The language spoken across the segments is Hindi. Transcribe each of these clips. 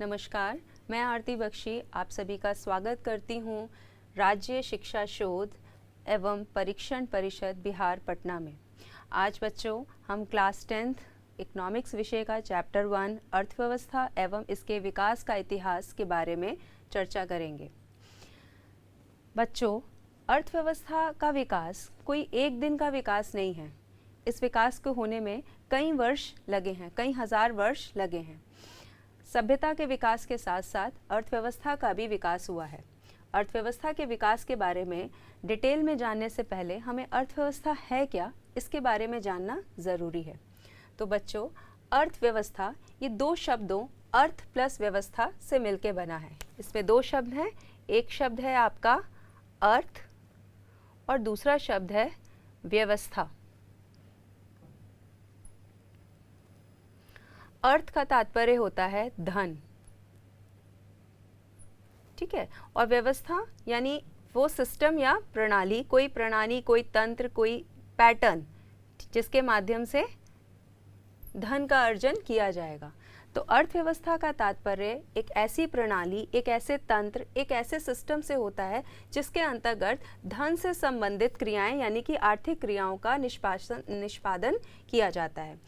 नमस्कार, मैं आरती बख्शी आप सभी का स्वागत करती हूँ राज्य शिक्षा शोध एवं परीक्षण परिषद बिहार पटना में। आज बच्चों हम क्लास 10th इकोनॉमिक्स विषय का चैप्टर 1 अर्थव्यवस्था एवं इसके विकास का इतिहास के बारे में चर्चा करेंगे। बच्चों, अर्थव्यवस्था का विकास कोई एक दिन का विकास नहीं है। इस विकास को होने में कई वर्ष लगे हैं, कई हजार वर्ष लगे हैं। सभ्यता के विकास के साथ साथ अर्थव्यवस्था का भी विकास हुआ है। अर्थव्यवस्था के विकास के बारे में डिटेल में जानने से पहले हमें अर्थव्यवस्था है क्या, इसके बारे में जानना ज़रूरी है। तो बच्चों, अर्थव्यवस्था ये दो शब्दों अर्थ प्लस व्यवस्था से मिलके बना है। इसमें दो शब्द हैं, एक शब्द है आपका अर्थ और दूसरा शब्द है व्यवस्था। अर्थ का तात्पर्य होता है धन, ठीक है, और व्यवस्था यानी वो सिस्टम या प्रणाली, कोई तंत्र, कोई पैटर्न जिसके माध्यम से धन का अर्जन किया जाएगा। तो अर्थव्यवस्था का तात्पर्य एक ऐसी प्रणाली, एक ऐसे तंत्र, एक ऐसे सिस्टम से होता है जिसके अंतर्गत धन से संबंधित क्रियाएं यानी कि आर्थिक क्रियाओं का निष्पादन किया जाता है।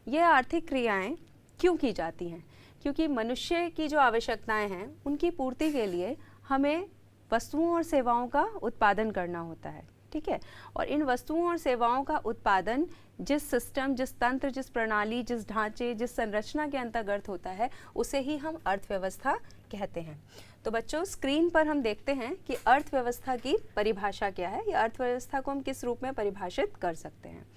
यह आर्थिक क्रियाएं क्यों की जाती हैं? क्योंकि मनुष्य की जो आवश्यकताएं हैं उनकी पूर्ति के लिए हमें वस्तुओं और सेवाओं का उत्पादन करना होता है, ठीक है। और इन वस्तुओं और सेवाओं का उत्पादन जिस सिस्टम, जिस तंत्र, जिस प्रणाली, जिस ढांचे, जिस संरचना के अंतर्गत होता है उसे ही हम अर्थव्यवस्था कहते हैं। तो बच्चों, स्क्रीन पर हम देखते हैं कि अर्थव्यवस्था की परिभाषा क्या है, या अर्थव्यवस्था को हम किस रूप में परिभाषित कर सकते हैं।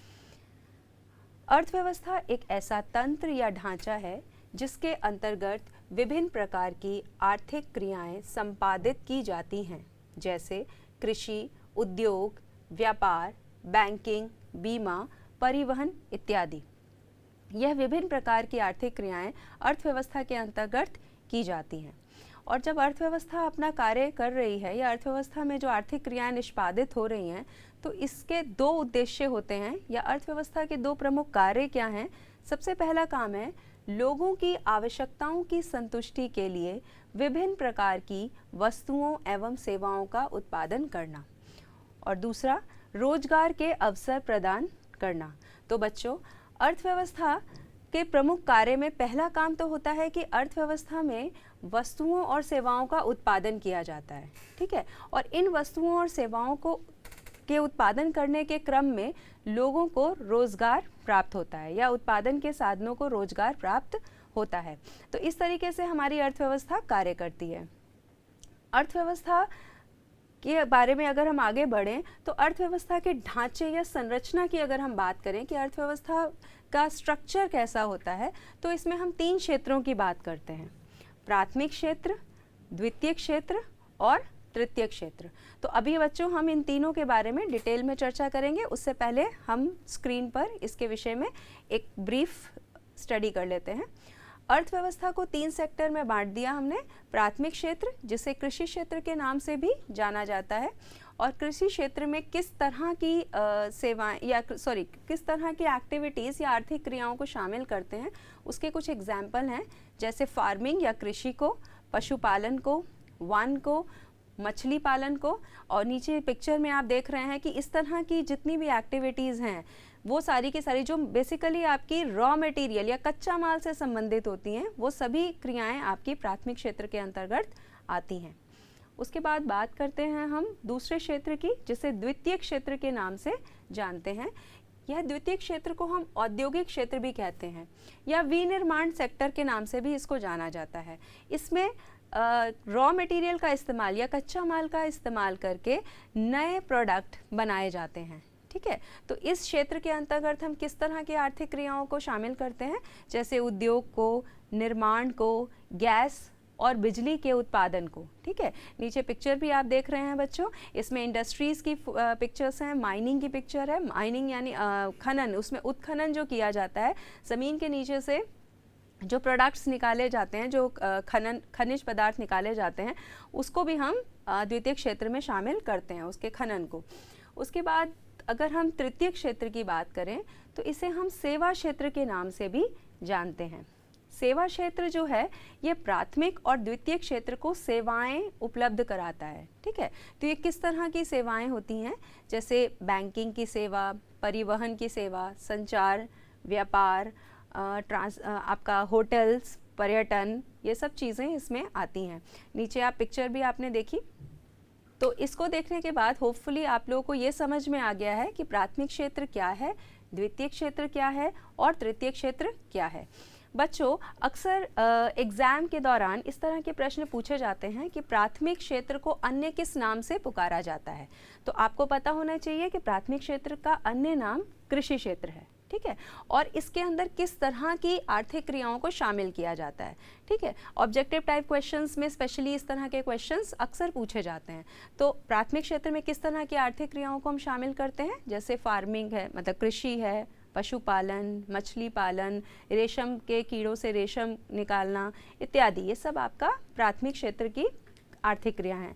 अर्थव्यवस्था एक ऐसा तंत्र या ढांचा है जिसके अंतर्गत विभिन्न प्रकार की आर्थिक क्रियाएं संपादित की जाती हैं, जैसे कृषि, उद्योग, व्यापार, बैंकिंग, बीमा, परिवहन इत्यादि। यह विभिन्न प्रकार की आर्थिक क्रियाएं अर्थव्यवस्था के अंतर्गत की जाती हैं। और जब अर्थव्यवस्था अपना कार्य कर रही है या अर्थव्यवस्था में जो आर्थिक क्रियाएं निष्पादित हो रही हैं, तो इसके दो उद्देश्य होते हैं, या अर्थव्यवस्था के दो प्रमुख कार्य क्या हैं। सबसे पहला काम है लोगों की आवश्यकताओं की संतुष्टि के लिए विभिन्न प्रकार की वस्तुओं एवं सेवाओं का उत्पादन करना, और दूसरा रोजगार के अवसर प्रदान करना। तो बच्चों, अर्थव्यवस्था के प्रमुख कार्य में पहला काम तो होता है कि अर्थव्यवस्था में वस्तुओं और सेवाओं का उत्पादन किया जाता है, ठीक है। और इन वस्तुओं और सेवाओं को के उत्पादन करने के क्रम में लोगों को रोजगार प्राप्त होता है, या उत्पादन के साधनों को रोजगार प्राप्त होता है। तो इस तरीके से हमारी अर्थव्यवस्था कार्य करती है। अर्थव्यवस्था के बारे में अगर हम आगे बढ़ें तो अर्थव्यवस्था के ढांचे या संरचना की अगर हम बात करें कि अर्थव्यवस्था का स्ट्रक्चर कैसा होता है, तो इसमें हम तीन क्षेत्रों की बात करते हैं: प्राथमिक क्षेत्र, द्वितीय क्षेत्र और तृतीय क्षेत्र। तो अभी बच्चों हम इन तीनों के बारे में डिटेल में चर्चा करेंगे। उससे पहले हम स्क्रीन पर इसके विषय में एक ब्रीफ स्टडी कर लेते हैं। अर्थव्यवस्था को तीन सेक्टर में बांट दिया हमने। प्राथमिक क्षेत्र, जिसे कृषि क्षेत्र के नाम से भी जाना जाता है, और कृषि क्षेत्र में किस तरह की सेवाएं या किस तरह की एक्टिविटीज़ या आर्थिक क्रियाओं को शामिल करते हैं, उसके कुछ एग्जाम्पल हैं, जैसे फार्मिंग या कृषि को, पशुपालन को, वन को, मछली पालन को। और नीचे पिक्चर में आप देख रहे हैं कि इस तरह की जितनी भी एक्टिविटीज़ हैं वो सारी की सारी जो बेसिकली आपकी रॉ मटेरियल या कच्चा माल से संबंधित होती हैं, वो सभी क्रियाएं आपकी प्राथमिक क्षेत्र के अंतर्गत आती हैं। उसके बाद बात करते हैं हम दूसरे क्षेत्र की, जिसे द्वितीय क्षेत्र के नाम से जानते हैं। यह द्वितीय क्षेत्र को हम औद्योगिक क्षेत्र भी कहते हैं, या विनिर्माण सेक्टर के नाम से भी इसको जाना जाता है। इसमें रॉ मटेरियल का इस्तेमाल या कच्चा माल का इस्तेमाल करके नए प्रोडक्ट बनाए जाते हैं, ठीक है। तो इस क्षेत्र के अंतर्गत हम किस तरह की आर्थिक क्रियाओं को शामिल करते हैं, जैसे उद्योग को, निर्माण को, गैस और बिजली के उत्पादन को, ठीक है। नीचे पिक्चर भी आप देख रहे हैं बच्चों, इसमें इंडस्ट्रीज़ की पिक्चर्स हैं, माइनिंग की पिक्चर है। माइनिंग यानी खनन, उसमें उत्खनन जो किया जाता है, ज़मीन के नीचे से जो प्रोडक्ट्स निकाले जाते हैं, जो खनिज पदार्थ निकाले जाते हैं, उसको भी हम द्वितीय क्षेत्र में शामिल करते हैं, उसके खनन को। उसके बाद अगर हम तृतीय क्षेत्र की बात करें तो इसे हम सेवा क्षेत्र के नाम से भी जानते हैं। सेवा क्षेत्र जो है ये प्राथमिक और द्वितीयक क्षेत्र को सेवाएं उपलब्ध कराता है। ठीक है, तो ये किस तरह की सेवाएं होती हैं, जैसे बैंकिंग की सेवा, परिवहन की सेवा, संचार, व्यापार, आपका होटल्स, पर्यटन, ये सब चीज़ें इसमें आती हैं। नीचे आप पिक्चर भी आपने देखी, तो इसको देखने के बाद होपफुली आप लोगों को ये समझ में आ गया है कि प्राथमिक क्षेत्र क्या है, द्वितीयक क्षेत्र क्या है और तृतीयक क्षेत्र क्या है। बच्चों, अक्सर एग्ज़ाम के दौरान इस तरह के प्रश्न पूछे जाते हैं कि प्राथमिक क्षेत्र को अन्य किस नाम से पुकारा जाता है। तो आपको पता होना चाहिए कि प्राथमिक क्षेत्र का अन्य नाम कृषि क्षेत्र है। ठीक है, और इसके अंदर किस तरह की आर्थिक क्रियाओं को शामिल किया जाता है। ठीक है, ऑब्जेक्टिव टाइप क्वेश्चंस में स्पेशली इस तरह के क्वेश्चंस अक्सर पूछे जाते हैं। तो प्राथमिक क्षेत्र में किस तरह की आर्थिक क्रियाओं को हम शामिल करते हैं, जैसे फार्मिंग है, मतलब कृषि है, पशुपालन, मछली पालन, रेशम के कीड़ों से रेशम निकालना इत्यादि, ये सब आपका प्राथमिक क्षेत्र की आर्थिक क्रिया हैं।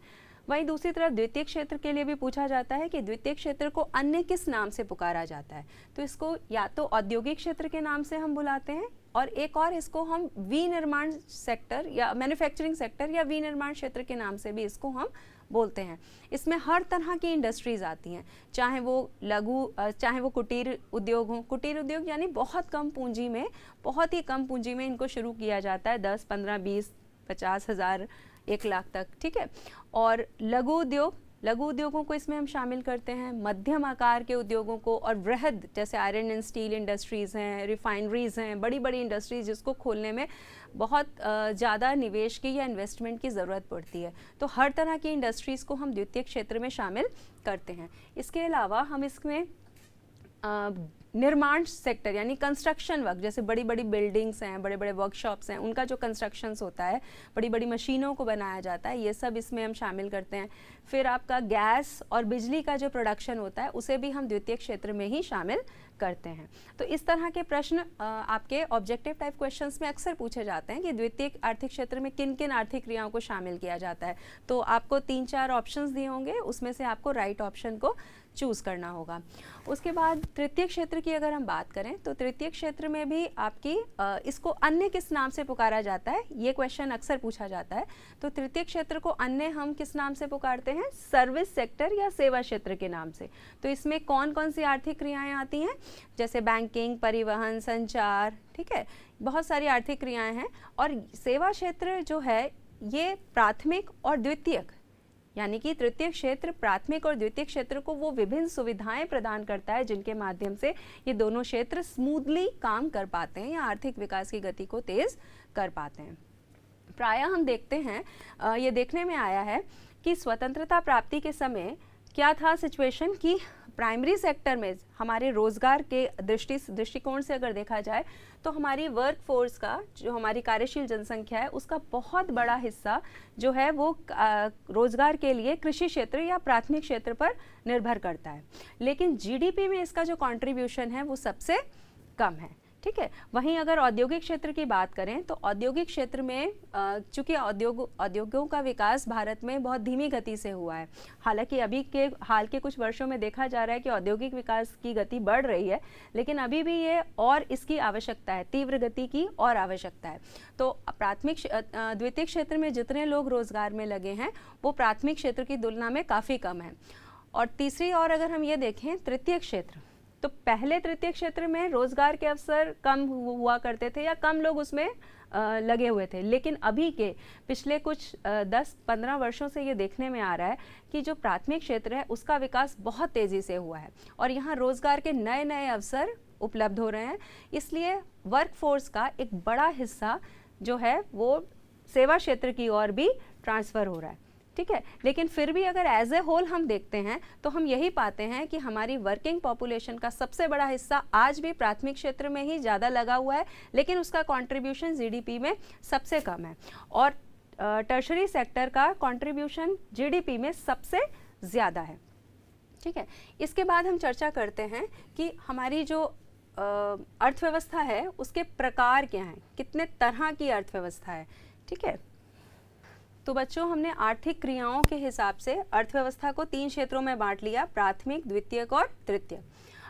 वहीं दूसरी तरफ द्वितीयक क्षेत्र के लिए भी पूछा जाता है कि द्वितीयक क्षेत्र को अन्य किस नाम से पुकारा जाता है। तो इसको या तो औद्योगिक क्षेत्र के नाम से हम बुलाते हैं, और एक और इसको हम विनिर्माण सेक्टर या मैन्युफैक्चरिंग सेक्टर या विनिर्माण क्षेत्र के नाम से भी इसको हम बोलते हैं। इसमें हर तरह की इंडस्ट्रीज आती हैं, चाहे वो कुटीर उद्योग हो। कुटीर उद्योग यानी बहुत कम पूंजी में, बहुत ही कम पूंजी में इनको शुरू किया जाता है, 10, 15, 20, 50 हज़ार, 1 लाख तक। ठीक है, और लघु उद्योगों को इसमें हम शामिल करते हैं, मध्यम आकार के उद्योगों को, और वृहद जैसे आयरन एंड स्टील इंडस्ट्रीज़ हैं, रिफाइनरीज़ हैं, बड़ी बड़ी इंडस्ट्रीज़ जिसको खोलने में बहुत ज़्यादा निवेश की या इन्वेस्टमेंट की ज़रूरत पड़ती है। तो हर तरह की इंडस्ट्रीज़ को हम द्वितीयक क्षेत्र में शामिल करते हैं। इसके अलावा हम इसमें निर्माण सेक्टर यानी कंस्ट्रक्शन वर्क, जैसे बड़ी बड़ी बिल्डिंग्स हैं, बड़े बड़े वर्कशॉप्स हैं, उनका जो कंस्ट्रक्शंस होता है, बड़ी बड़ी मशीनों को बनाया जाता है, ये सब इसमें हम शामिल करते हैं। फिर आपका गैस और बिजली का जो प्रोडक्शन होता है उसे भी हम द्वितीयक क्षेत्र में ही शामिल करते हैं। तो इस तरह के प्रश्न आपके ऑब्जेक्टिव टाइप क्वेश्चंस में अक्सर पूछे जाते हैं कि द्वितीयक आर्थिक क्षेत्र में किन किन आर्थिक क्रियाओं को शामिल किया जाता है। तो आपको 3-4 ऑप्शंस दिए होंगे, उसमें से आपको राइट ऑप्शन को चूज़ करना होगा। उसके बाद तृतीय क्षेत्र की अगर हम बात करें तो तृतीय क्षेत्र में भी आपकी इसको अन्य किस नाम से पुकारा जाता है, ये क्वेश्चन अक्सर पूछा जाता है। तो तृतीय क्षेत्र को अन्य हम किस नाम से पुकारते हैं, सर्विस सेक्टर या सेवा क्षेत्र के नाम से। तो इसमें कौन कौन सी आर्थिक क्रियाएं आती हैं, जैसे बैंकिंग, परिवहन, संचार, ठीक है, बहुत सारी आर्थिक क्रियाएं हैं। और सेवा क्षेत्र जो है ये प्राथमिक और द्वितीयक यानी कि तृतीय क्षेत्र प्राथमिक और द्वितीय क्षेत्र को वो विभिन्न सुविधाएं प्रदान करता है जिनके माध्यम से ये दोनों क्षेत्र स्मूथली काम कर पाते हैं या आर्थिक विकास की गति को तेज कर पाते हैं। प्रायः हम देखते हैं, ये देखने में आया है कि स्वतंत्रता प्राप्ति के समय क्या था सिचुएशन कि प्राइमरी सेक्टर में हमारे रोजगार के दृष्टिकोण से अगर देखा जाए तो हमारी वर्क फोर्स का जो हमारी कार्यशील जनसंख्या है उसका बहुत बड़ा हिस्सा जो है वो रोजगार के लिए कृषि क्षेत्र या प्राथमिक क्षेत्र पर निर्भर करता है, लेकिन जीडीपी में इसका जो कंट्रीब्यूशन है वो सबसे कम है। ठीक है, वहीं अगर औद्योगिक क्षेत्र की बात करें तो औद्योगिक क्षेत्र में चूंकि उद्योगों का विकास भारत में बहुत धीमी गति से हुआ है, हालांकि अभी के हाल के कुछ वर्षों में देखा जा रहा है कि औद्योगिक विकास की गति बढ़ रही है, लेकिन अभी भी ये और इसकी आवश्यकता है, तीव्र गति की और आवश्यकता है। तो प्राथमिक द्वितीय क्षेत्र में जितने लोग रोजगार में लगे हैं वो प्राथमिक क्षेत्र की तुलना में काफ़ी कम है। और तीसरी और अगर हम ये देखें तृतीय क्षेत्र, तो पहले तृतीय क्षेत्र में रोजगार के अवसर कम हुआ करते थे या कम लोग उसमें लगे हुए थे, लेकिन अभी के पिछले कुछ 10-15 वर्षों से ये देखने में आ रहा है कि जो प्राथमिक क्षेत्र है उसका विकास बहुत तेज़ी से हुआ है और यहाँ रोजगार के नए नए अवसर उपलब्ध हो रहे हैं। इसलिए वर्क फोर्स का एक बड़ा हिस्सा जो है वो सेवा क्षेत्र की ओर भी ट्रांसफ़र हो रहा है। ठीक है, लेकिन फिर भी अगर एज ए होल हम देखते हैं तो हम यही पाते हैं कि हमारी वर्किंग पॉपुलेशन का सबसे बड़ा हिस्सा आज भी प्राथमिक क्षेत्र में ही ज़्यादा लगा हुआ है, लेकिन उसका कंट्रीब्यूशन जीडीपी में सबसे कम है और टर्शरी सेक्टर का कंट्रीब्यूशन जीडीपी में सबसे ज़्यादा है। ठीक है, इसके बाद हम चर्चा करते हैं कि हमारी जो अर्थव्यवस्था है उसके प्रकार क्या हैं, कितने तरह की अर्थव्यवस्था है। ठीक है, तो बच्चों हमने आर्थिक क्रियाओं के हिसाब से अर्थव्यवस्था को 3 क्षेत्रों में बांट लिया, प्राथमिक, द्वितीयक और तृतीयक।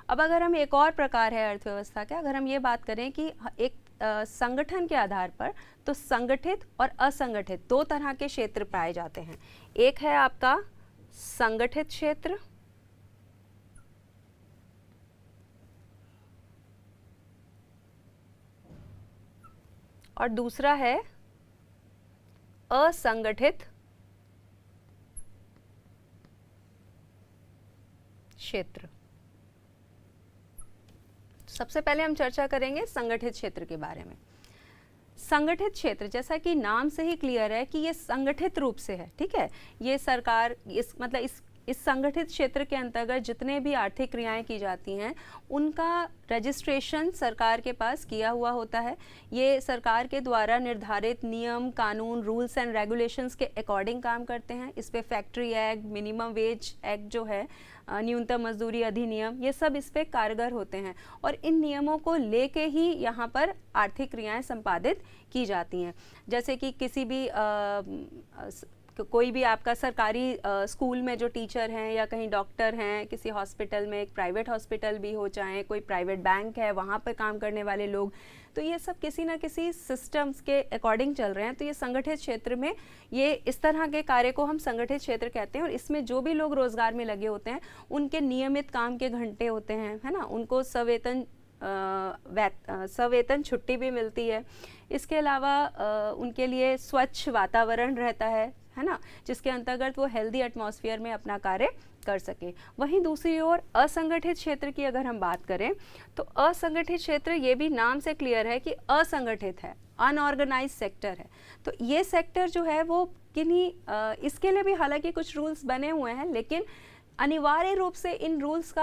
अब अगर हम एक और प्रकार है अर्थव्यवस्था का, अगर हम ये बात करें कि एक संगठन के आधार पर तो संगठित और असंगठित दो तरह के क्षेत्र पाए जाते हैं। एक है आपका संगठित क्षेत्र और दूसरा है असंगठित क्षेत्र। सबसे पहले हम चर्चा करेंगे संगठित क्षेत्र के बारे में। संगठित क्षेत्र जैसा कि नाम से ही क्लियर है कि ये संगठित रूप से है, ठीक है। ये सरकार इस संगठित क्षेत्र के अंतर्गत जितने भी आर्थिक क्रियाएं की जाती हैं उनका रजिस्ट्रेशन सरकार के पास किया हुआ होता है। ये सरकार के द्वारा निर्धारित नियम, कानून, रूल्स एंड रेगुलेशंस के अकॉर्डिंग काम करते हैं। इस पे factory act, minimum wage act जो है, न्यूनतम मजदूरी अधिनियम, ये सब इस पे कारगर होते हैं और इन नियमों को लेके ही यहाँ पर आर्थिक क्रियाएं संपादित की जाती हैं। जैसे कि किसी भी कोई भी आपका सरकारी स्कूल में जो टीचर हैं या कहीं डॉक्टर हैं, किसी हॉस्पिटल में, एक प्राइवेट हॉस्पिटल भी हो, चाहे कोई प्राइवेट बैंक है, वहाँ पर काम करने वाले लोग, तो ये सब किसी ना किसी सिस्टम्स के अकॉर्डिंग चल रहे हैं। तो ये संगठित क्षेत्र में ये इस तरह के कार्य को हम संगठित क्षेत्र कहते हैं और इसमें जो भी लोग रोजगार में लगे होते हैं उनके नियमित काम के घंटे होते हैं, है ना, उनको सवेतन छुट्टी भी मिलती है। इसके अलावा उनके लिए स्वच्छ वातावरण रहता है ना, जिसके अंतर्गत वो हेल्दी एटमॉस्फेयर में अपना कार्य कर सके। वहीं दूसरी ओर असंगठित क्षेत्र की अगर हम बात करें तो असंगठित क्षेत्र ये भी नाम से क्लियर है कि असंगठित है, अनऑर्गेनाइज सेक्टर है। तो ये सेक्टर जो है वो इसके लिए भी हालांकि कुछ रूल्स बने हुए हैं, लेकिन अनिवार्य रूप से इन रूल्स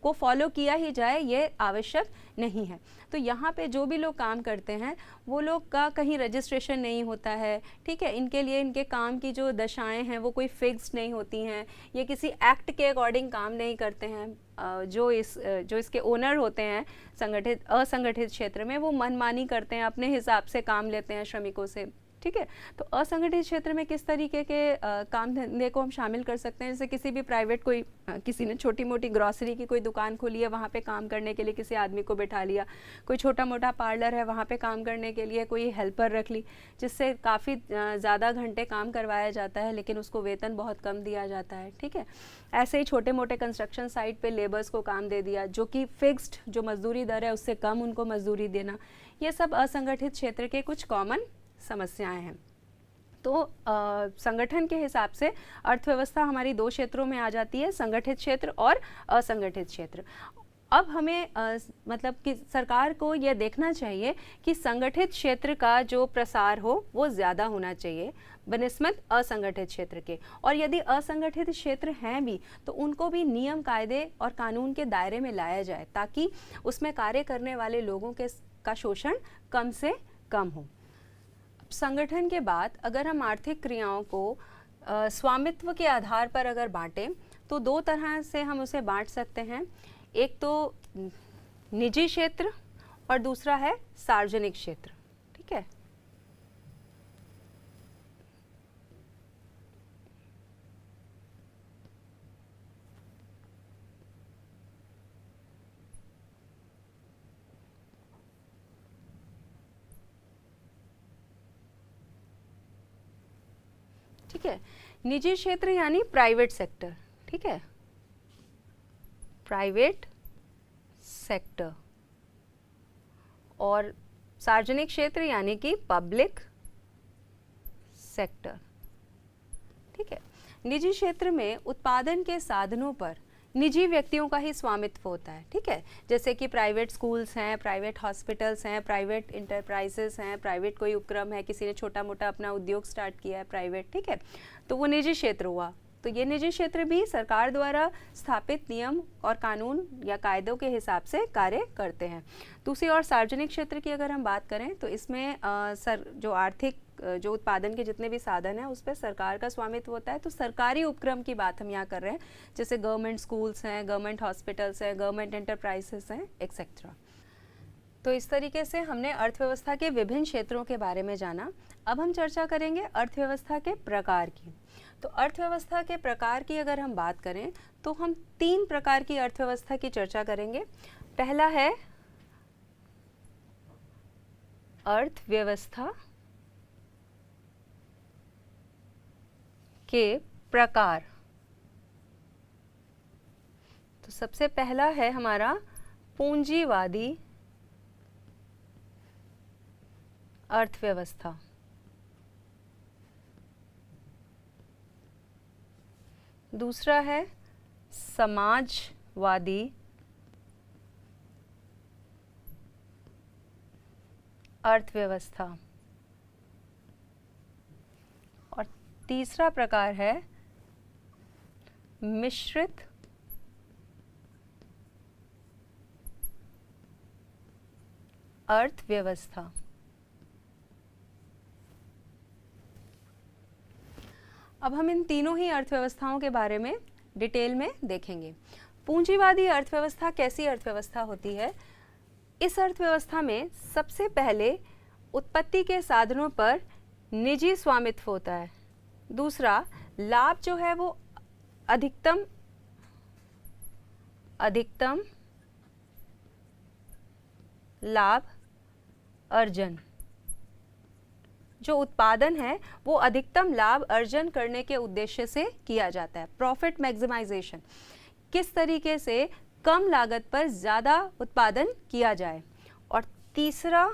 को फॉलो किया ही जाए ये आवश्यक नहीं है। तो यहाँ पे जो भी लोग काम करते हैं वो लोग का कहीं रजिस्ट्रेशन नहीं होता है, ठीक है। इनके लिए इनके काम की जो दशाएं हैं वो कोई फिक्स्ड नहीं होती हैं, ये किसी एक्ट के अकॉर्डिंग काम नहीं करते हैं। जो इसके ओनर होते हैं असंगठित क्षेत्र में, वो मनमानी करते हैं, अपने हिसाब से काम लेते हैं श्रमिकों से, ठीक है। तो असंगठित क्षेत्र में किस तरीके के काम धंधे को हम शामिल कर सकते हैं, जैसे किसी भी प्राइवेट किसी ने छोटी मोटी ग्रॉसरी की कोई दुकान खोली है, वहाँ पे काम करने के लिए किसी आदमी को बैठा लिया, कोई छोटा मोटा पार्लर है, वहाँ पे काम करने के लिए कोई हेल्पर रख ली, जिससे काफ़ी ज़्यादा घंटे काम करवाया जाता है लेकिन उसको वेतन बहुत कम दिया जाता है, ठीक है। ऐसे ही छोटे मोटे कंस्ट्रक्शन साइट पे लेबर्स को काम दे दिया, जो कि फिक्स्ड जो मजदूरी दर है उससे कम उनको मजदूरी देना, ये सब असंगठित क्षेत्र के कुछ कॉमन समस्याएं हैं। तो संगठन के हिसाब से अर्थव्यवस्था हमारी दो क्षेत्रों में आ जाती है, संगठित क्षेत्र और असंगठित क्षेत्र। अब हमें मतलब कि सरकार को यह देखना चाहिए कि संगठित क्षेत्र का जो प्रसार हो वो ज़्यादा होना चाहिए बनिस्बत असंगठित क्षेत्र के, और यदि असंगठित क्षेत्र हैं भी तो उनको भी नियम, कायदे और कानून के दायरे में लाया जाए ताकि उसमें कार्य करने वाले लोगों का शोषण कम से कम हो। संगठन के बाद अगर हम आर्थिक क्रियाओं को स्वामित्व के आधार पर अगर बांटें तो दो तरह से हम उसे बांट सकते हैं। एक तो निजी क्षेत्र और दूसरा है सार्वजनिक क्षेत्र, ठीक है। ठीक है, निजी क्षेत्र यानी प्राइवेट सेक्टर, ठीक है, प्राइवेट सेक्टर, और सार्वजनिक क्षेत्र यानी कि पब्लिक सेक्टर, ठीक है। निजी क्षेत्र में उत्पादन के साधनों पर निजी व्यक्तियों का ही स्वामित्व होता है, ठीक है। जैसे कि प्राइवेट स्कूल्स हैं, प्राइवेट हॉस्पिटल्स हैं, प्राइवेट इंटरप्राइजेस हैं, प्राइवेट कोई उपक्रम है, किसी ने छोटा मोटा अपना उद्योग स्टार्ट किया है प्राइवेट, ठीक है, तो वो निजी क्षेत्र हुआ। तो ये निजी क्षेत्र भी सरकार द्वारा स्थापित नियम और कानून या कायदों के हिसाब से कार्य करते हैं। दूसरी ओर सार्वजनिक क्षेत्र की अगर हम बात करें तो इसमें जो आर्थिक जो उत्पादन के जितने भी साधन हैं उस पर सरकार का स्वामित्व होता है। तो सरकारी उपक्रम की बात हम यहाँ कर रहे हैं, जैसे गवर्नमेंट स्कूल्स हैं, गवर्नमेंट हॉस्पिटल्स हैं, गवर्नमेंट एंटरप्राइजेस हैं, एक्सेट्रा। तो इस तरीके से हमने अर्थव्यवस्था के विभिन्न क्षेत्रों के बारे में जाना। अब हम चर्चा करेंगे अर्थव्यवस्था के प्रकार की। तो अर्थव्यवस्था के प्रकार की अगर हम बात करें तो हम 3 प्रकार की अर्थव्यवस्था की चर्चा करेंगे। पहला है अर्थव्यवस्था के प्रकार। तो सबसे पहला है हमारा पूंजीवादी अर्थव्यवस्था। दूसरा है समाजवादी अर्थव्यवस्था। और तीसरा प्रकार है मिश्रित अर्थव्यवस्था। अब हम इन तीनों ही अर्थव्यवस्थाओं के बारे में डिटेल में देखेंगे। पूंजीवादी अर्थव्यवस्था कैसी अर्थव्यवस्था होती है? इस अर्थव्यवस्था में सबसे पहले उत्पत्ति के साधनों पर निजी स्वामित्व होता है। दूसरा, लाभ जो है वो अधिकतम लाभ अर्जन, जो उत्पादन है वो अधिकतम लाभ अर्जन करने के उद्देश्य से किया जाता है। प्रॉफिट मैक्सिमाइजेशन, किस तरीके से कम लागत पर ज़्यादा उत्पादन किया जाए। और तीसरा,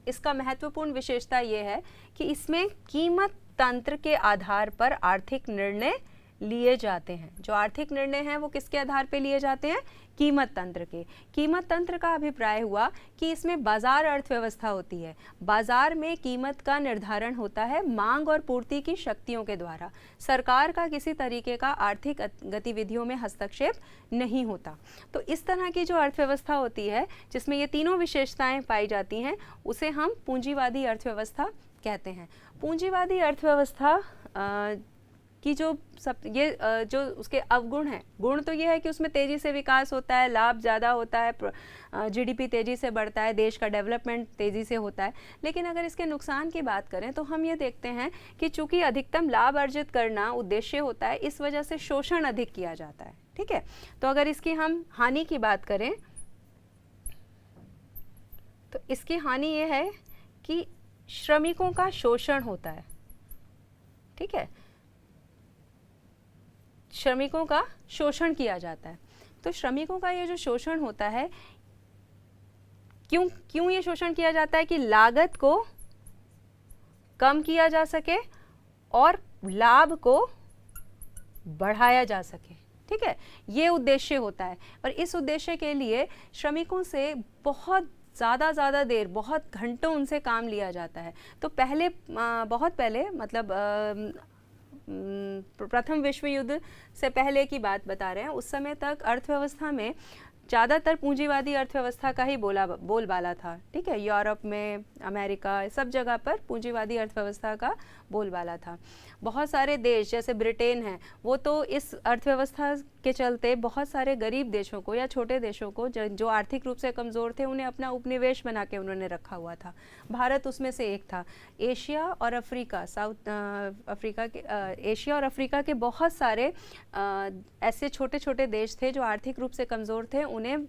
इसका महत्वपूर्ण विशेषता ये है कि इसमें कीमत तंत्र के आधार पर आर्थिक निर्णय लिए जाते हैं। जो आर्थिक निर्णय हैं वो किसके आधार पर लिए जाते हैं? कीमत तंत्र के। कीमत तंत्र का अभिप्राय हुआ कि इसमें बाजार अर्थव्यवस्था होती है। बाजार में कीमत का निर्धारण होता है मांग और पूर्ति की शक्तियों के द्वारा। सरकार का किसी तरीके का आर्थिक गतिविधियों में हस्तक्षेप नहीं होता। तो इस तरह की जो अर्थव्यवस्था होती है जिसमें ये तीनों विशेषताएं पाई जाती हैं, उसे हम पूंजीवादी अर्थव्यवस्था कहते हैं। पूंजीवादी अर्थव्यवस्था कि जो उसके अवगुण हैं, गुण तो ये है कि उसमें तेज़ी से विकास होता है, लाभ ज़्यादा होता है, जीडीपी तेज़ी से बढ़ता है, देश का डेवलपमेंट तेज़ी से होता है। लेकिन अगर इसके नुकसान की बात करें तो हम ये देखते हैं कि चूंकि अधिकतम लाभ अर्जित करना उद्देश्य होता है, इस वजह से शोषण अधिक किया जाता है। ठीक है, तो अगर इसकी हम हानि की बात करें तो इसकी हानि ये है कि श्रमिकों का शोषण होता है। ठीक है, श्रमिकों का शोषण किया जाता है। तो श्रमिकों का ये जो शोषण होता है, क्यों ये शोषण किया जाता है? कि लागत को कम किया जा सके और लाभ को बढ़ाया जा सके। ठीक है, ये उद्देश्य होता है। और इस उद्देश्य के लिए श्रमिकों से बहुत ज़्यादा देर, बहुत घंटों उनसे काम लिया जाता है। तो बहुत पहले मतलब प्रथम विश्व युद्ध से पहले की बात बता रहे हैं, उस समय तक अर्थव्यवस्था में ज़्यादातर पूंजीवादी अर्थव्यवस्था का ही बोलबाला था। ठीक है, यूरोप में, अमेरिका, सब जगह पर पूंजीवादी अर्थव्यवस्था का बोलबाला था। बहुत सारे देश जैसे ब्रिटेन है, वो तो इस अर्थव्यवस्था के चलते बहुत सारे गरीब देशों को या छोटे देशों को जो आर्थिक रूप से कमज़ोर थे, उन्हें अपना उपनिवेश बना के उन्होंने रखा हुआ था। भारत उसमें से एक था। एशिया और अफ्रीका, एशिया और अफ्रीका के बहुत सारे ऐसे छोटे छोटे देश थे जो आर्थिक रूप से कमज़ोर थे। उन्हें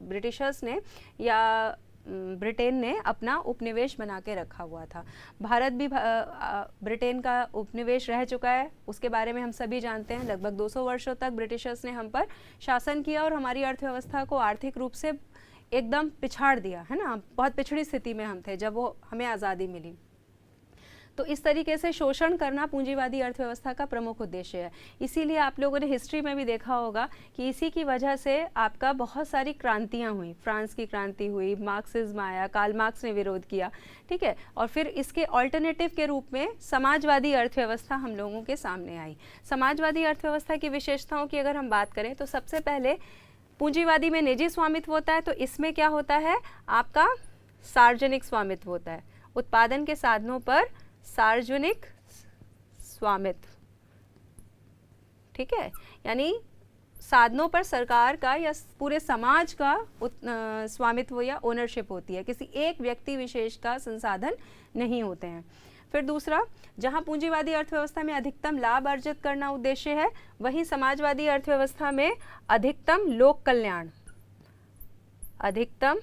ब्रिटिशर्स ने या ब्रिटेन ने अपना उपनिवेश बना के रखा हुआ था। भारत भी ब्रिटेन का उपनिवेश रह चुका है, उसके बारे में हम सभी जानते हैं। लगभग 200 वर्षों तक ब्रिटिशर्स ने हम पर शासन किया और हमारी अर्थव्यवस्था को आर्थिक रूप से एकदम पिछाड़ दिया, है ना। बहुत पिछड़ी स्थिति में हम थे जब वो हमें आज़ादी मिली। तो इस तरीके से शोषण करना पूंजीवादी अर्थव्यवस्था का प्रमुख उद्देश्य है। इसीलिए आप लोगों ने हिस्ट्री में भी देखा होगा कि इसी की वजह से आपका बहुत सारी क्रांतियां हुई। फ्रांस की क्रांति हुई, मार्क्सिज्म आया, कार्ल मार्क्स ने विरोध किया। ठीक है, और फिर इसके ऑल्टरनेटिव के रूप में समाजवादी अर्थव्यवस्था हम लोगों के सामने आई। समाजवादी अर्थव्यवस्था की विशेषताओं की अगर हम बात करें तो सबसे पहले पूंजीवादी में निजी स्वामित्व होता है, तो इसमें क्या होता है, आपका सार्वजनिक स्वामित्व होता है। उत्पादन के साधनों पर सार्वजनिक स्वामित्व। ठीक है, यानी साधनों पर सरकार का या पूरे समाज का स्वामित्व या ओनरशिप होती है, किसी एक व्यक्ति विशेष का संसाधन नहीं होते हैं। फिर दूसरा, जहां पूंजीवादी अर्थव्यवस्था में अधिकतम लाभ अर्जित करना उद्देश्य है, वहीं समाजवादी अर्थव्यवस्था में अधिकतम लोक कल्याण, अधिकतम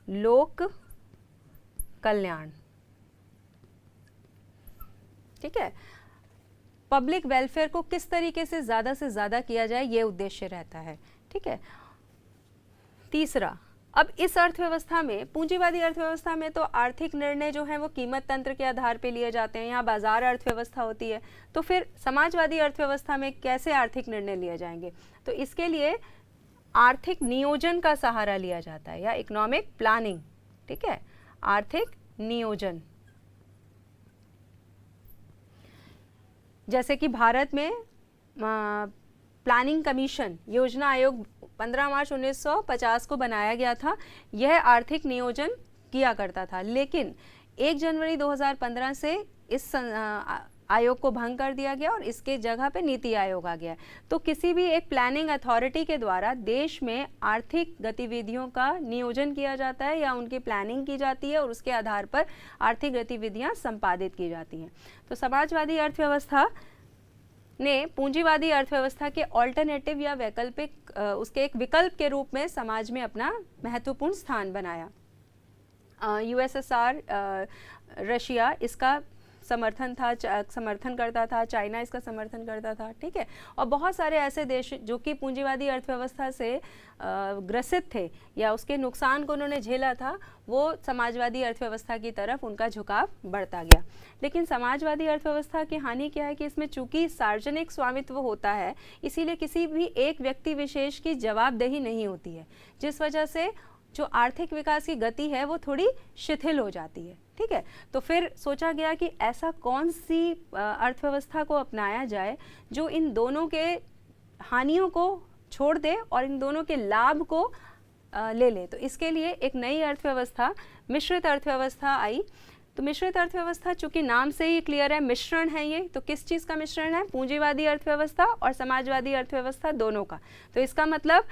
लोक कल्याण। ठीक है, पब्लिक वेलफेयर को किस तरीके से ज़्यादा किया जाए, ये उद्देश्य रहता है। ठीक है, तीसरा, अब इस अर्थव्यवस्था में, पूंजीवादी अर्थव्यवस्था में तो आर्थिक निर्णय जो है वो कीमत तंत्र के आधार पे लिए जाते हैं, यहाँ बाजार अर्थव्यवस्था होती है। तो फिर समाजवादी अर्थव्यवस्था में कैसे आर्थिक निर्णय लिए जाएंगे? तो इसके लिए आर्थिक नियोजन का सहारा लिया जाता है, या इकोनॉमिक प्लानिंग। ठीक है, आर्थिक नियोजन। जैसे कि भारत में प्लानिंग कमीशन, योजना आयोग 15 मार्च 1950 को बनाया गया था। यह आर्थिक नियोजन किया करता था, लेकिन 1 जनवरी 2015 से इस आयोग को भंग कर दिया गया और इसके जगह पे नीति आयोग आ गया। तो किसी भी एक प्लानिंग अथॉरिटी के द्वारा देश में आर्थिक गतिविधियों का नियोजन किया जाता है या उनकी प्लानिंग की जाती है और उसके आधार पर आर्थिक गतिविधियां संपादित की जाती हैं। तो समाजवादी अर्थव्यवस्था ने पूंजीवादी अर्थव्यवस्था के ऑल्टरनेटिव या वैकल्पिक, उसके एक विकल्प के रूप में समाज में अपना महत्वपूर्ण स्थान बनाया। यूएसएसआर, रशिया इसका समर्थन करता था, चाइना इसका समर्थन करता था। ठीक है, और बहुत सारे ऐसे देश जो कि पूंजीवादी अर्थव्यवस्था से ग्रसित थे या उसके नुकसान को उन्होंने झेला था, वो समाजवादी अर्थव्यवस्था की तरफ उनका झुकाव बढ़ता गया। लेकिन समाजवादी अर्थव्यवस्था की हानि क्या है कि इसमें चूंकि सार्वजनिक स्वामित्व होता है, इसीलिए किसी भी एक व्यक्ति विशेष की जवाबदेही नहीं होती है, जिस वजह से जो आर्थिक विकास की गति है वो थोड़ी शिथिल हो जाती है। ठीक है, तो फिर सोचा गया कि ऐसा कौन सी अर्थव्यवस्था को अपनाया जाए जो इन दोनों के हानियों को छोड़ दे और इन दोनों के लाभ को ले ले। तो इसके लिए एक नई अर्थव्यवस्था, मिश्रित अर्थव्यवस्था आई। तो मिश्रित अर्थव्यवस्था, चूंकि नाम से ही क्लियर है, मिश्रण है ये, तो किस चीज़ का मिश्रण है? पूंजीवादी अर्थव्यवस्था और समाजवादी अर्थव्यवस्था दोनों का। तो इसका मतलब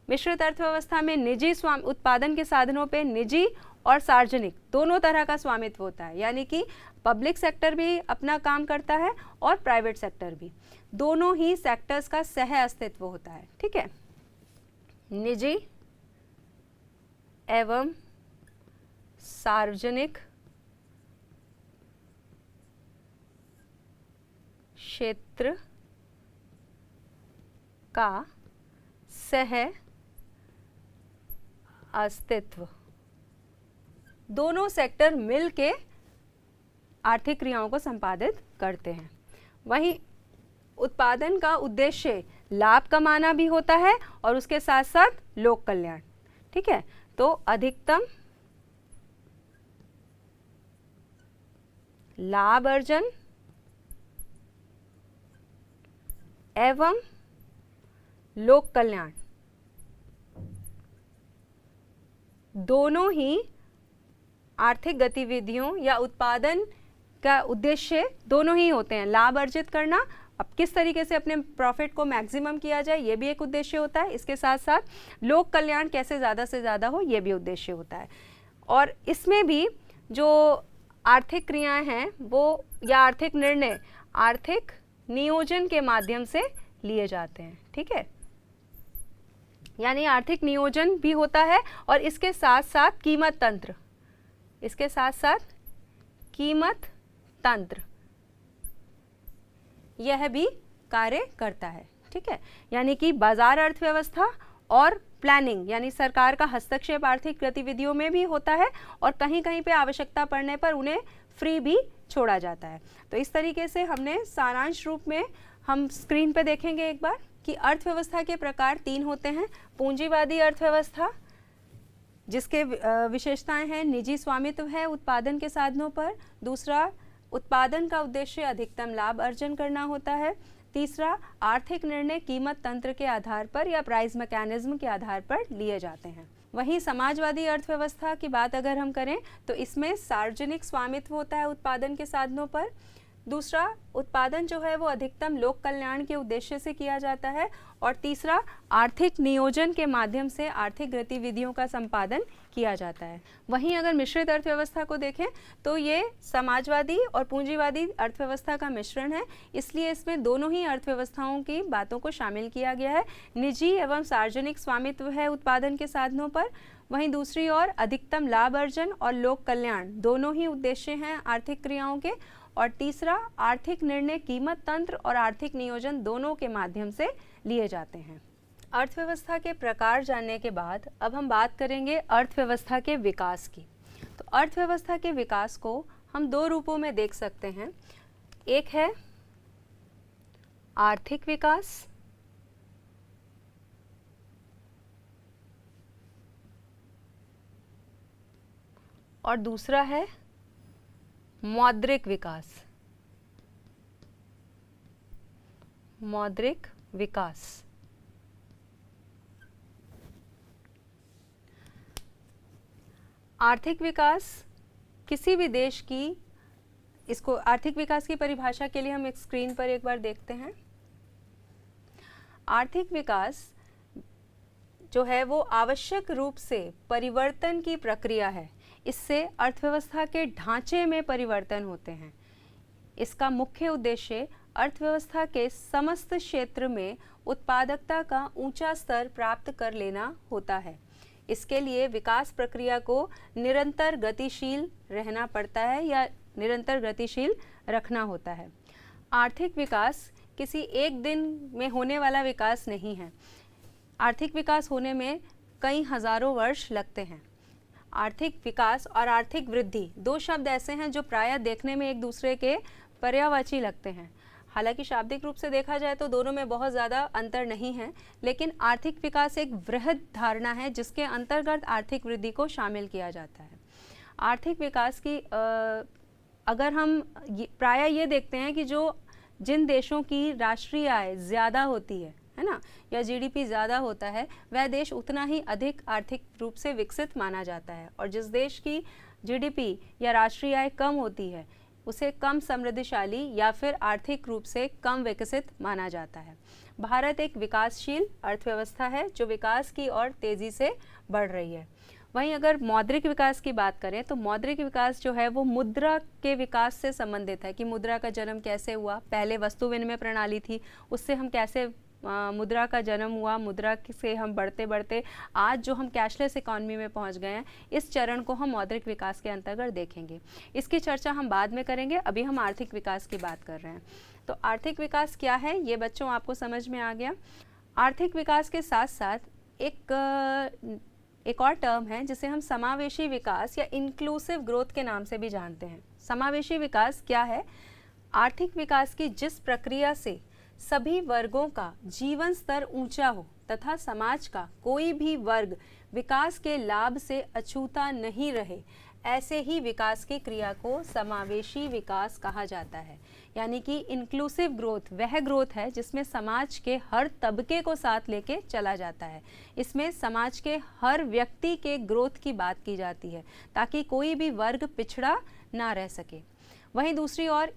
मिश्रित अर्थव्यवस्था में निजी उत्पादन के साधनों पे निजी और सार्वजनिक दोनों तरह का स्वामित्व होता है, यानी कि पब्लिक सेक्टर भी अपना काम करता है और प्राइवेट सेक्टर भी, दोनों ही सेक्टर्स का सह अस्तित्व होता है। ठीक है, निजी एवं सार्वजनिक क्षेत्र का सह अस्तित्व, दोनों सेक्टर मिलके आर्थिक क्रियाओं को संपादित करते हैं। वहीं उत्पादन का उद्देश्य लाभ कमाना भी होता है और उसके साथ साथ लोक कल्याण। ठीक है, तो अधिकतम लाभ अर्जन एवं लोक कल्याण दोनों ही आर्थिक गतिविधियों या उत्पादन का उद्देश्य दोनों ही होते हैं। लाभ अर्जित करना, अब किस तरीके से अपने प्रॉफिट को मैक्सिमम किया जाए, ये भी एक उद्देश्य होता है। इसके साथ साथ लोक कल्याण कैसे ज़्यादा से ज़्यादा हो, ये भी उद्देश्य होता है। और इसमें भी जो आर्थिक क्रियाएं हैं वो, या आर्थिक निर्णय, आर्थिक नियोजन के माध्यम से लिए जाते हैं। ठीक है, यानी आर्थिक नियोजन भी होता है और इसके साथ साथ कीमत तंत्र, इसके साथ साथ कीमत तंत्र यह भी कार्य करता है। ठीक है, यानी कि बाजार अर्थव्यवस्था और प्लानिंग, यानी सरकार का हस्तक्षेप आर्थिक गतिविधियों में भी होता है और कहीं कहीं पे आवश्यकता पड़ने पर उन्हें फ्री भी छोड़ा जाता है। तो इस तरीके से हमने सारांश रूप में, हम स्क्रीन पे देखेंगे एक बार कि अर्थव्यवस्था के प्रकार 3 होते हैं। पूंजीवादी अर्थव्यवस्था, जिसके विशेषताएं हैं निजी स्वामित्व है उत्पादन के साधनों पर। दूसरा, उत्पादन का उद्देश्य अधिकतम लाभ अर्जन करना होता है। तीसरा, आर्थिक निर्णय कीमत तंत्र के आधार पर या प्राइस मैकेनिज्म के आधार पर लिए जाते हैं। वहीं समाजवादी अर्थव्यवस्था की बात अगर हम करें तो इसमें सार्वजनिक स्वामित्व होता है उत्पादन के साधनों पर। दूसरा, उत्पादन जो है वो अधिकतम लोक कल्याण के उद्देश्य से किया जाता है। और तीसरा, आर्थिक नियोजन के माध्यम से आर्थिक गतिविधियों का संपादन किया जाता है। वहीं अगर मिश्रित अर्थव्यवस्था को देखें तो ये समाजवादी और पूंजीवादी अर्थव्यवस्था का मिश्रण है, इसलिए इसमें दोनों ही अर्थव्यवस्थाओं की बातों को शामिल किया गया है। निजी एवं सार्वजनिक स्वामित्व है उत्पादन के साधनों पर, वहीं दूसरी ओर अधिकतम लाभ अर्जन और लोक कल्याण दोनों ही उद्देश्य हैं आर्थिक क्रियाओं के। और तीसरा, आर्थिक निर्णय कीमत तंत्र और आर्थिक नियोजन दोनों के माध्यम से लिए जाते हैं। अर्थव्यवस्था के प्रकार जानने के बाद अब हम बात करेंगे अर्थव्यवस्था के विकास की। तो अर्थव्यवस्था के विकास को हम दो रूपों में देख सकते हैं। एक है आर्थिक विकास और दूसरा है मौद्रिक विकास। मौद्रिक विकास। आर्थिक विकास किसी भी देश की, इसको आर्थिक विकास की परिभाषा के लिए हम एक स्क्रीन पर एक बार देखते हैं। आर्थिक विकास जो है वो आवश्यक रूप से परिवर्तन की प्रक्रिया है। इससे अर्थव्यवस्था के ढांचे में परिवर्तन होते हैं। इसका मुख्य उद्देश्य अर्थव्यवस्था के समस्त क्षेत्र में उत्पादकता का ऊंचा स्तर प्राप्त कर लेना होता है। इसके लिए विकास प्रक्रिया को निरंतर गतिशील रहना पड़ता है या निरंतर गतिशील रखना होता है। आर्थिक विकास किसी एक दिन में होने वाला विकास नहीं है। आर्थिक विकास होने में कई हजारों वर्ष लगते हैं। आर्थिक विकास और आर्थिक वृद्धि दो शब्द ऐसे हैं जो प्रायः देखने में एक दूसरे के पर्यायवाची लगते हैं। हालांकि शाब्दिक रूप से देखा जाए तो दोनों में बहुत ज़्यादा अंतर नहीं है, लेकिन आर्थिक विकास एक वृहद धारणा है जिसके अंतर्गत आर्थिक वृद्धि को शामिल किया जाता है। आर्थिक विकास की अगर हम प्रायः ये देखते हैं कि जो जिन देशों की राष्ट्रीय आय ज़्यादा होती है ना, या जीडीपी ज़्यादा होता है, वह देश उतना ही अधिक आर्थिक रूप से विकसित माना जाता है। और जिस देश की जीडीपी या राष्ट्रीय आय कम होती है उसे कम समृद्धशाली या फिर आर्थिक रूप से कम विकसित माना जाता है। भारत एक विकासशील अर्थव्यवस्था है जो विकास की ओर तेज़ी से बढ़ रही है। वहीं अगर मौद्रिक विकास की बात करें तो मौद्रिक विकास जो है वो मुद्रा के विकास से संबंधित है कि मुद्रा का जन्म कैसे हुआ। पहले वस्तु विनिमय प्रणाली थी, उससे हम कैसे मुद्रा का जन्म हुआ, मुद्रा से हम बढ़ते बढ़ते आज जो हम कैशलेस इकॉनमी में पहुंच गए हैं, इस चरण को हम मौद्रिक विकास के अंतर्गत देखेंगे। इसकी चर्चा हम बाद में करेंगे, अभी हम आर्थिक विकास की बात कर रहे हैं। तो आर्थिक विकास क्या है ये बच्चों आपको समझ में आ गया। आर्थिक विकास के साथ साथ एक और टर्म है जिसे हम समावेशी विकास या इंक्लूसिव ग्रोथ के नाम से भी जानते हैं। समावेशी विकास क्या है? आर्थिक विकास की जिस प्रक्रिया से सभी वर्गों का जीवन स्तर ऊंचा हो तथा समाज का कोई भी वर्ग विकास के लाभ से अछूता नहीं रहे, ऐसे ही विकास की क्रिया को समावेशी विकास कहा जाता है। यानी कि इंक्लूसिव ग्रोथ वह ग्रोथ है जिसमें समाज के हर तबके को साथ लेके चला जाता है। इसमें समाज के हर व्यक्ति के ग्रोथ की बात की जाती है ताकि कोई भी वर्ग पिछड़ा ना रह सके। वहीं दूसरी ओर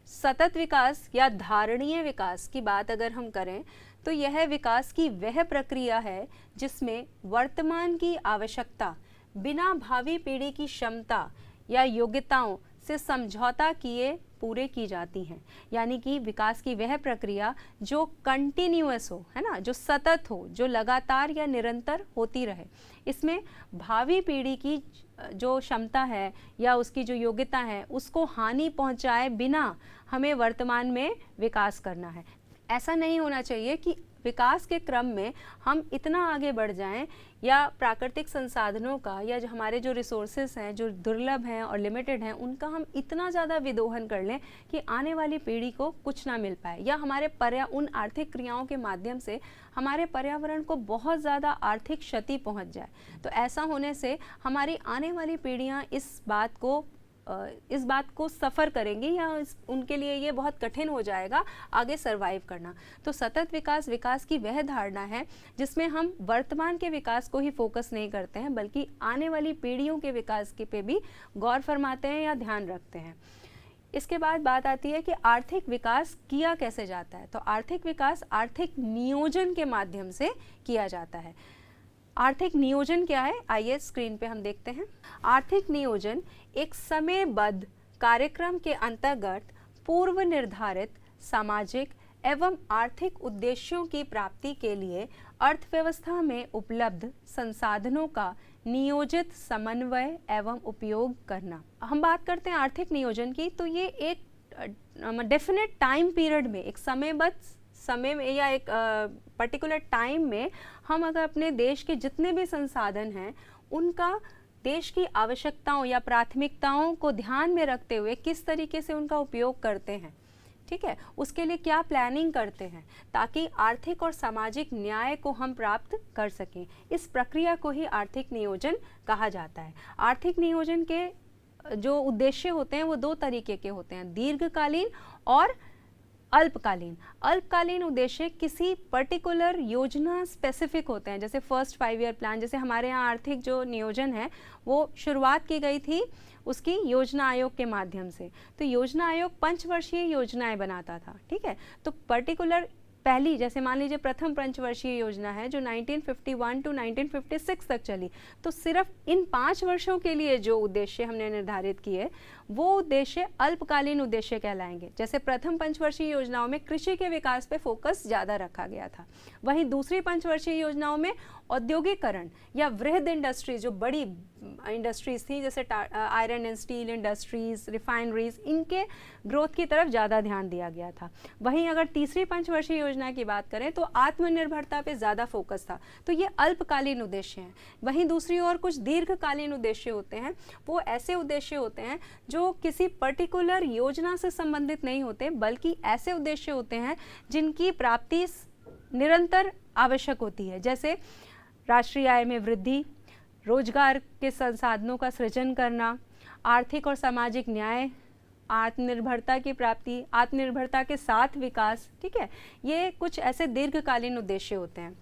सतत विकास या धारणीय विकास की बात अगर हम करें तो यह विकास की वह प्रक्रिया है जिसमें वर्तमान की आवश्यकता बिना भावी पीढ़ी की क्षमता या योग्यताओं से समझौता किए पूरे की जाती हैं। यानी कि विकास की वह प्रक्रिया जो कंटिन्यूअस हो, है ना, जो सतत हो, जो लगातार या निरंतर होती रहे। इसमें भावी पीढ़ी की जो क्षमता है या उसकी जो योग्यता है उसको हानि पहुंचाए बिना हमें वर्तमान में विकास करना है। ऐसा नहीं होना चाहिए कि विकास के क्रम में हम इतना आगे बढ़ जाएं या प्राकृतिक संसाधनों का या जो हमारे जो रिसोर्सेज हैं जो दुर्लभ हैं और लिमिटेड हैं उनका हम इतना ज़्यादा विदोहन कर लें कि आने वाली पीढ़ी को कुछ ना मिल पाए या हमारे उन आर्थिक क्रियाओं के माध्यम से हमारे पर्यावरण को बहुत ज़्यादा आर्थिक क्षति पहुंच जाए। तो ऐसा होने से हमारी आने वाली पीढ़ियां इस बात को सफ़र करेंगी या उनके लिए ये बहुत कठिन हो जाएगा आगे सरवाइव करना। तो सतत विकास विकास की वह धारणा है जिसमें हम वर्तमान के विकास को ही फोकस नहीं करते हैं बल्कि आने वाली पीढ़ियों के विकास के पे भी गौर फरमाते हैं या ध्यान रखते हैं। इसके बाद बात आती है कि आर्थिक विकास किया कैसे जाता है। तो आर्थिक विकास आर्थिक नियोजन के माध्यम से किया जाता है। आर्थिक नियोजन क्या है, आइए स्क्रीन पे हम देखते हैं। आर्थिक नियोजन एक समयबद्ध कार्यक्रम के अंतर्गत पूर्व निर्धारित सामाजिक एवं आर्थिक उद्देश्यों की प्राप्ति के लिए अर्थव्यवस्था में उपलब्ध संसाधनों का नियोजित समन्वय एवं उपयोग करना। हम बात करते हैं आर्थिक नियोजन की, तो ये एक डेफिनेट टाइम पीरियड में, एक समयबद्ध समय में या एक पर्टिकुलर टाइम में हम अगर अपने देश के जितने भी संसाधन हैं उनका देश की आवश्यकताओं या प्राथमिकताओं को ध्यान में रखते हुए किस तरीके से उनका उपयोग करते हैं, ठीक है, उसके लिए क्या प्लानिंग करते हैं ताकि आर्थिक और सामाजिक न्याय को हम प्राप्त कर सकें। इस प्रक्रिया को ही आर्थिक नियोजन कहा जाता है। आर्थिक नियोजन के जो उद्देश्य होते हैं वो दो तरीके के होते हैं, दीर्घकालीन और अल्पकालीन। अल्पकालीन उद्देश्य किसी पर्टिकुलर योजना स्पेसिफिक होते हैं, जैसे फर्स्ट 5 ईयर प्लान, जैसे हमारे यहाँ आर्थिक जो नियोजन है वो शुरुआत की गई थी उसकी योजना आयोग के माध्यम से। तो योजना आयोग पंचवर्षीय योजनाएं बनाता था, ठीक है। तो पर्टिकुलर पहली, जैसे मान लीजिए प्रथम पंचवर्षीय योजना है जो 1951 टू 1956 तक चली, तो सिर्फ इन 5 वर्षों के लिए जो उद्देश्य हमने निर्धारित किए वो उद्देश्य अल्पकालीन उद्देश्य कहलाएंगे। जैसे प्रथम पंचवर्षीय योजनाओं में कृषि के विकास पे फोकस ज़्यादा रखा गया था, वहीं दूसरी पंचवर्षीय योजनाओं में औद्योगिकरण या वृहद इंडस्ट्रीज, जो बड़ी इंडस्ट्रीज थी जैसे iron and steel industries, refineries, इनके ग्रोथ की तरफ ज़्यादा ध्यान दिया गया था। वहीं अगर तीसरी पंचवर्षीय योजना की बात करें तो आत्मनिर्भरता पे ज़्यादा फोकस था। तो ये अल्पकालीन उद्देश्य हैं। वहीं दूसरी ओर कुछ दीर्घकालीन उद्देश्य होते हैं, वो ऐसे उद्देश्य होते हैं जो किसी पर्टिकुलर योजना से संबंधित नहीं होते, बल्कि ऐसे उद्देश्य होते हैं जिनकी प्राप्ति निरंतर आवश्यक होती है, जैसे राष्ट्रीय आय में वृद्धि, रोजगार के संसाधनों का सृजन करना, आर्थिक और सामाजिक न्याय, आत्मनिर्भरता की प्राप्ति, आत्मनिर्भरता के साथ विकास, ठीक है। ये कुछ ऐसे दीर्घकालीन उद्देश्य होते हैं।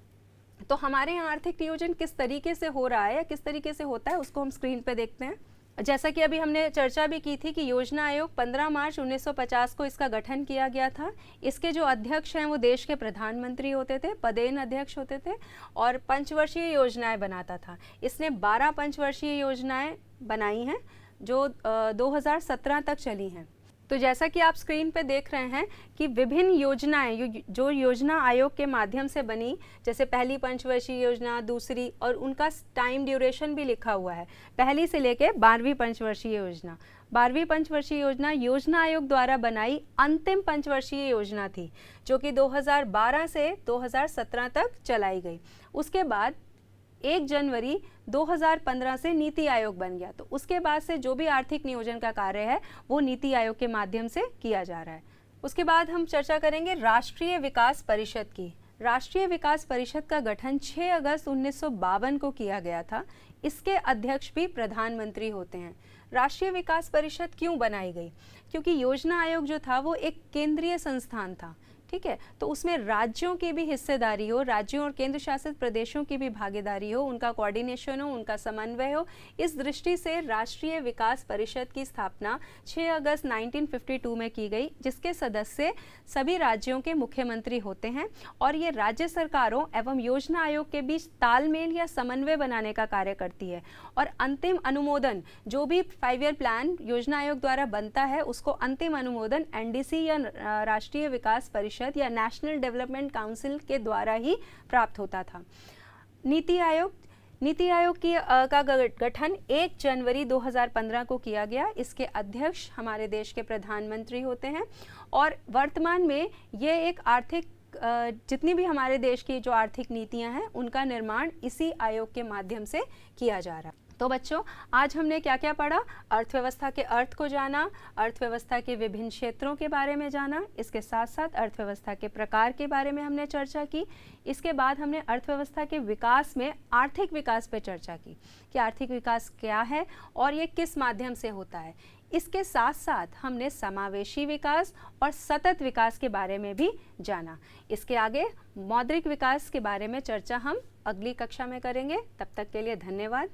तो हमारे यहाँ आर्थिक नियोजन किस तरीके से हो रहा है या किस तरीके से होता है उसको हम स्क्रीन पे देखते हैं। जैसा कि अभी हमने चर्चा भी की थी कि योजना आयोग 15 मार्च 1950 को इसका गठन किया गया था। इसके जो अध्यक्ष हैं वो देश के प्रधानमंत्री होते थे, पदेन अध्यक्ष होते थे, और पंचवर्षीय योजनाएं बनाता था। इसने 12 पंचवर्षीय योजनाएं बनाई हैं जो 2017 तक चली हैं। तो जैसा कि आप स्क्रीन पे देख रहे हैं कि विभिन्न योजनाएं जो योजना आयोग के माध्यम से बनी, जैसे पहली पंचवर्षीय योजना, दूसरी, और उनका टाइम ड्यूरेशन भी लिखा हुआ है, पहली से लेके 12वीं पंचवर्षीय योजना। 12वीं पंचवर्षीय योजना योजना आयोग द्वारा बनाई अंतिम पंचवर्षीय योजना थी, जो कि 2012 से 2017 तक चलाई गई। उसके बाद 1 जनवरी 2015 से नीति आयोग बन गया। तो उसके बाद से जो भी आर्थिक नियोजन का कार्य है वो नीति आयोग के माध्यम से किया जा रहा है। उसके बाद हम चर्चा करेंगे राष्ट्रीय विकास परिषद की। राष्ट्रीय विकास परिषद का गठन 6 अगस्त 1952 को किया गया था। इसके अध्यक्ष भी प्रधानमंत्री होते हैं। राष्ट्रीय विकास परिषद क्यों बनाई गई? क्योंकि योजना आयोग जो था वो एक केंद्रीय संस्थान था, ठीक है। तो उसमें राज्यों की भी हिस्सेदारी हो, राज्यों और केंद्र शासित प्रदेशों की भी भागीदारी हो, उनका कोऑर्डिनेशन हो, उनका समन्वय हो। इस दृष्टि से राष्ट्रीय विकास परिषद की स्थापना 6 अगस्त 1952 में की गई, जिसके सदस्य सभी राज्यों के मुख्यमंत्री होते हैं और ये राज्य सरकारों एवं योजना आयोग के बीच तालमेल या समन्वय बनाने का कार्य करती है। और अंतिम अनुमोदन, जो भी 5 ईयर प्लान योजना आयोग द्वारा बनता है, उसको अंतिम अनुमोदन एनडीसी या राष्ट्रीय विकास परिषद या नेशनल डेवलपमेंट काउंसिल के द्वारा ही प्राप्त होता था। नीति आयोग का गठन 1 जनवरी 2015 को किया गया। इसके अध्यक्ष हमारे देश के प्रधानमंत्री होते हैं और वर्तमान में ये एक आर्थिक जितनी भी हमारे देश की जो आर्थिक नीतियां हैं उनका निर्माण इसी आयोग के माध्यम से किया जा रहा है। तो बच्चों, आज हमने क्या क्या पढ़ा? अर्थव्यवस्था के अर्थ को जाना, अर्थव्यवस्था के विभिन्न क्षेत्रों के बारे में जाना, इसके साथ साथ अर्थव्यवस्था के प्रकार के बारे में हमने चर्चा की। इसके बाद हमने अर्थव्यवस्था के विकास में आर्थिक विकास पर चर्चा की कि आर्थिक विकास क्या है और ये किस माध्यम से होता है। इसके साथ साथ हमने समावेशी विकास और सतत विकास के बारे में भी जाना। इसके आगे मौद्रिक विकास के बारे में चर्चा हम अगली कक्षा में करेंगे। तब तक के लिए धन्यवाद।